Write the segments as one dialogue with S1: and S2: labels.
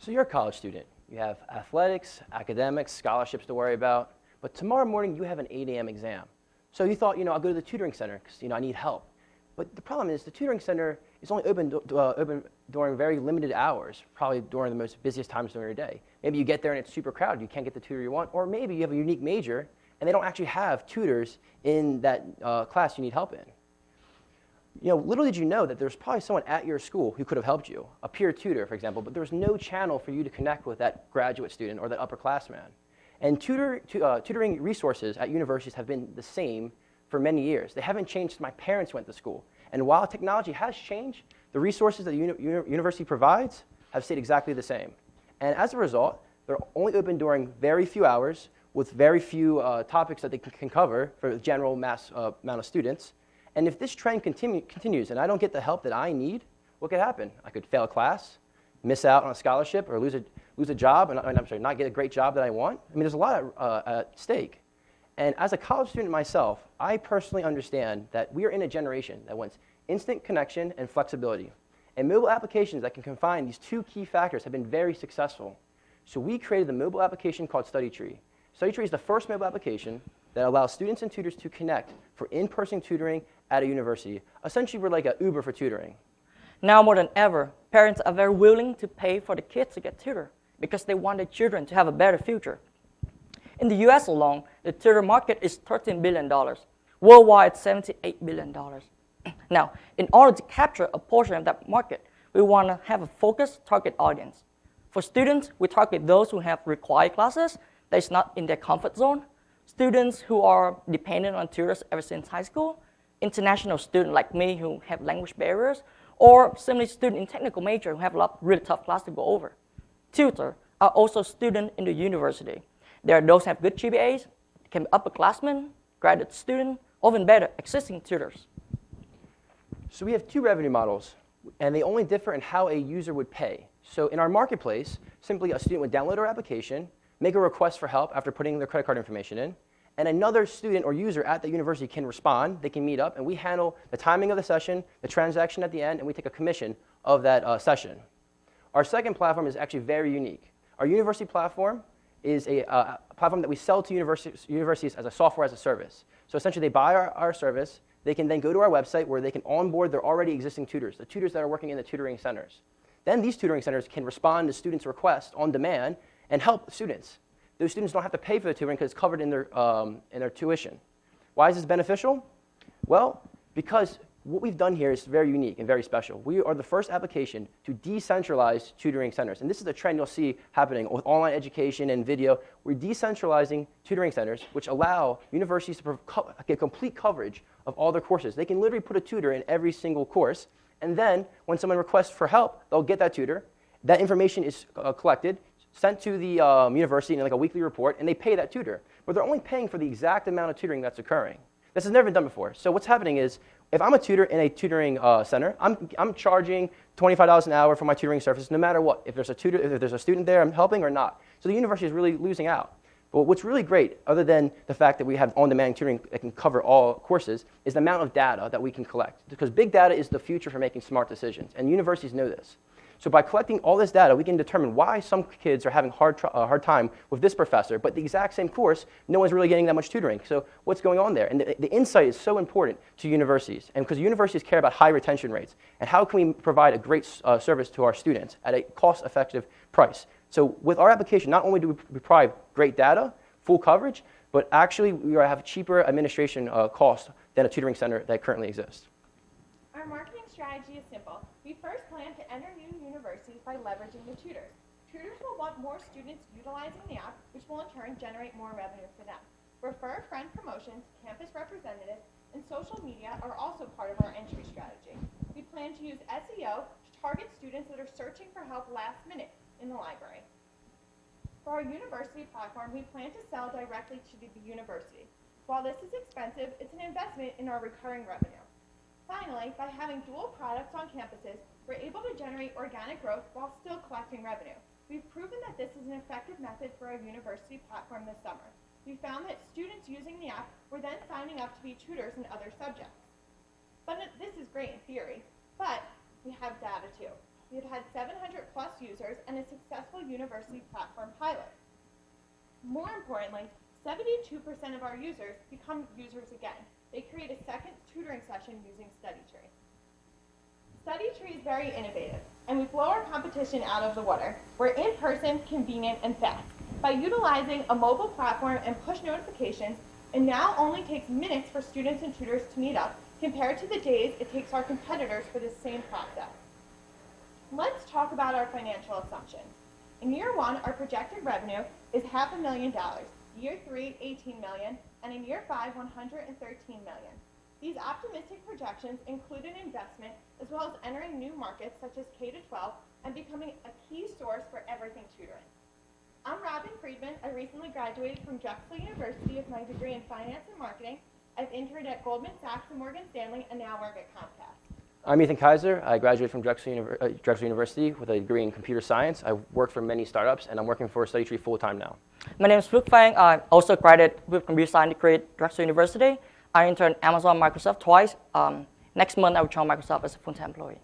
S1: So you're a college student. You have athletics, academics, scholarships to worry about. But tomorrow morning, you have an 8 a.m. exam. So you thought, I'll go to the tutoring center because, I need help. But the problem is the tutoring center is only open during very limited hours, probably during the most busiest times during your day. Maybe you get there and it's super crowded. You can't get the tutor you want. Or maybe you have a unique major and they don't actually have tutors in that class you need help in. Little did you know that there's probably someone at your school who could have helped you, a peer tutor, for example, but there was no channel for you to connect with that graduate student or that upperclassman. And tutoring resources at universities have been the same for many years. They haven't changed since my parents went to school. And while technology has changed, the resources that the university provides have stayed exactly the same. And as a result, they're only open during very few hours with very few topics that they can cover for the general mass amount of students. And if this trend continues and I don't get the help that I need, what could happen? I could fail a class, miss out on a scholarship, or lose a job, not get a great job that I want. I mean, there's a lot at stake. And as a college student myself, I personally understand that we are in a generation that wants instant connection and flexibility. And mobile applications that can combine these two key factors have been very successful. So we created the mobile application called StudyTree. StudyTree is the first mobile application that allows students and tutors to connect for in-person tutoring at a university. Essentially, we're like an Uber for tutoring.
S2: Now more than ever, parents are very willing to pay for the kids to get tutored because they want their children to have a better future. In the US alone, the tutor market is $13 billion. Worldwide, $78 billion. Now, in order to capture a portion of that market, we want to have a focused target audience. For students, we target those who have required classes that is not in their comfort zone, students who are dependent on tutors ever since high school, international students like me who have language barriers, or simply students in technical major who have a lot really tough class to go over. Tutors are also students in the university. There are those who have good GPAs, can be upperclassmen, graduate students, or even better, existing tutors.
S1: So we have two revenue models, and they only differ in how a user would pay. So in our marketplace, simply a student would download our application, make a request for help after putting their credit card information in, and another student or user at the university can respond, they can meet up, and we handle the timing of the session, the transaction at the end, and we take a commission of that session. Our second platform is actually very unique. Our university platform is a platform that we sell to universities as a software as a service. So essentially, they buy our service. They can then go to our website where they can onboard their already existing tutors, the tutors that are working in the tutoring centers. Then these tutoring centers can respond to students' requests on demand and help students. Those students don't have to pay for the tutoring because it's covered in their tuition. Why is this beneficial? Well, because what we've done here is very unique and very special. We are the first application to decentralize tutoring centers. And this is a trend you'll see happening with online education and video. We're decentralizing tutoring centers, which allow universities to get complete coverage of all their courses. They can literally put a tutor in every single course. And then when someone requests for help, they'll get that tutor. That information is collected, sent to the university in like a weekly report, and they pay that tutor. But they're only paying for the exact amount of tutoring that's occurring. This has never been done before. So what's happening is, if I'm a tutor in a tutoring center, I'm charging $25 an hour for my tutoring services, no matter what. If there's a student there, I'm helping or not. So the university is really losing out. But what's really great, other than the fact that we have on-demand tutoring that can cover all courses, is the amount of data that we can collect. Because big data is the future for making smart decisions, and universities know this. So by collecting all this data, we can determine why some kids are having a hard time with this professor, but the exact same course, no one's really getting that much tutoring. So what's going on there? And the insight is so important to universities, and because universities care about high retention rates, and how can we provide a great service to our students at a cost-effective price. So with our application, not only do we provide great data, full coverage, but actually we have cheaper administration costs than a tutoring center that currently exists.
S3: Our marketing strategy is simple. We first plan to enter new universities by leveraging the tutors. Tutors will want more students utilizing the app, which will in turn generate more revenue for them. Refer a friend promotions, campus representatives, and social media are also part of our entry strategy. We plan to use SEO to target students that are searching for help last minute in the library. For our university platform, we plan to sell directly to the university. While this is expensive, it's an investment in our recurring revenue. Finally, by having dual products on campuses, we're able to generate organic growth while still collecting revenue. We've proven that this is an effective method for our university platform this summer. We found that students using the app were then signing up to be tutors in other subjects. But this is great in theory, but we have data too. We have had 700 plus users and a successful university platform pilot. More importantly, 72% of our users become users again. They create a second tutoring session using StudyTree. StudyTree is very innovative, and we blow our competition out of the water. We're in-person, convenient, and fast. By utilizing a mobile platform and push notifications, it now only takes minutes for students and tutors to meet up, compared to the days it takes our competitors for the same process. Let's talk about our financial assumptions. In year 1, our projected revenue is $500,000, year 3, $18 million, and in year 5, $113 million. These optimistic projections include an investment as well as entering new markets such as K-12 and becoming a key source for everything tutoring. I'm Freedman. I recently graduated from Drexel University with my degree in finance and marketing. I've interned at Goldman Sachs and Morgan Stanley and now work at Comcast.
S1: I'm Ethan Kaiser. I graduated from Drexel University with a degree in computer science. I've worked for many startups, and I'm working for StudyTree full-time now.
S2: My name is Phước Phang. I also graduated with computer science degree at Drexel University. I interned Amazon Microsoft twice. Next month, I will join Microsoft as a full-time employee.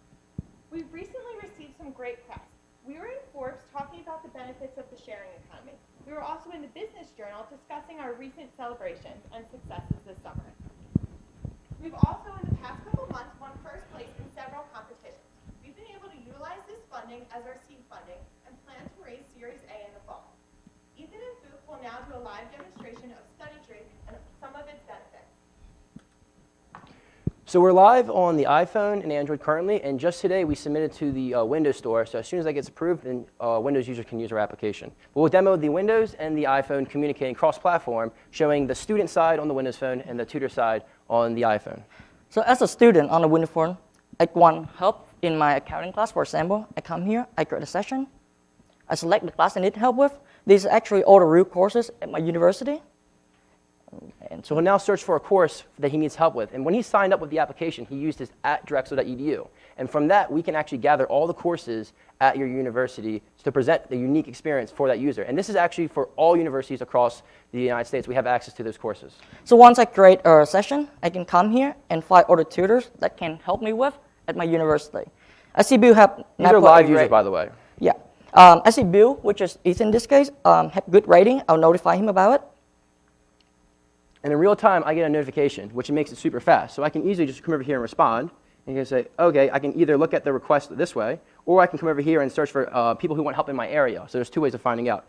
S3: We've recently received some great press. We were in Forbes talking about the benefits of the sharing economy. We were also in the Business Journal discussing our recent celebrations and successes this summer. We've also, in the past couple months, won first place in several competitions. We've been able to utilize this funding as our seed funding and plan to raise Series A in the fall. Ethan and Phước will now do a live demonstration of StudyTree and some of its benefits.
S1: So we're live on the iPhone and Android currently, and just today we submitted to the Windows Store. So as soon as that gets approved, then Windows users can use our application. But we'll demo the Windows and the iPhone communicating cross-platform, showing the student side on the Windows Phone and the tutor side on the iPhone.
S2: So as a student on the Windows Phone, I want help in my accounting class, for example. I come here, I create a session. I select the class I need help with. These are actually all the real courses at my university.
S1: And so he'll now search for a course that he needs help with. And when he signed up with the application, he used his @drexel.edu. And from that, we can actually gather all the courses at your university to present the unique experience for that user. And this is actually for all universities across the United States. We have access to those courses.
S2: So once I create a session, I can come here and find all the tutors that can help me with at my university. I see Bill have...
S1: These are live users, by the way.
S2: Yeah. I see Bill, which is Ethan in this case, have good rating. I'll notify him about it.
S1: And in real time, I get a notification, which makes it super fast. So I can easily just come over here and respond. And you can say, OK, I can either look at the request this way, or I can come over here and search for people who want help in my area. So there's two ways of finding out.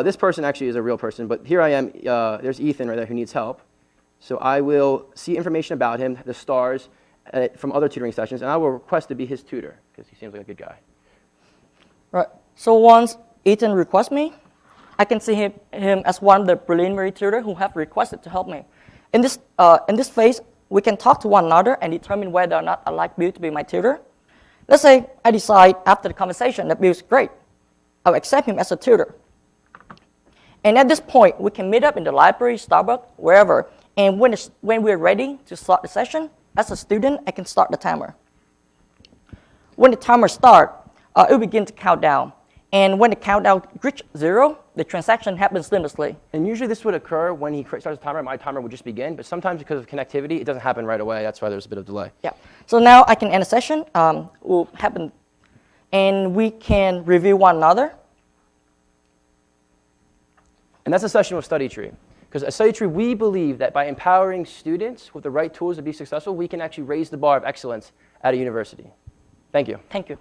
S1: This person actually is a real person, but here I am. There's Ethan right there who needs help. So I will see information about him, the stars from other tutoring sessions, and I will request to be his tutor, because he seems like a good guy.
S2: Right. So once Ethan requests me, I can see him as one of the preliminary tutors who have requested to help me. In this phase, we can talk to one another and determine whether or not I like Bill to be my tutor. Let's say I decide after the conversation that Bill's great. I'll accept him as a tutor. And at this point, we can meet up in the library, Starbucks, wherever. And when we're ready to start the session, as a student, I can start the timer. When the timer starts, it will begin to count down. And when the countdown reaches 0, the transaction happens seamlessly.
S1: And usually this would occur when he starts the timer. My timer would just begin. But sometimes because of connectivity, it doesn't happen right away. That's why there's a bit of delay.
S2: Yeah. So now I can end a session. Will happen, and we can review one another.
S1: And that's a session with StudyTree. Because at StudyTree, we believe that by empowering students with the right tools to be successful, we can actually raise the bar of excellence at a university. Thank you.
S2: Thank you.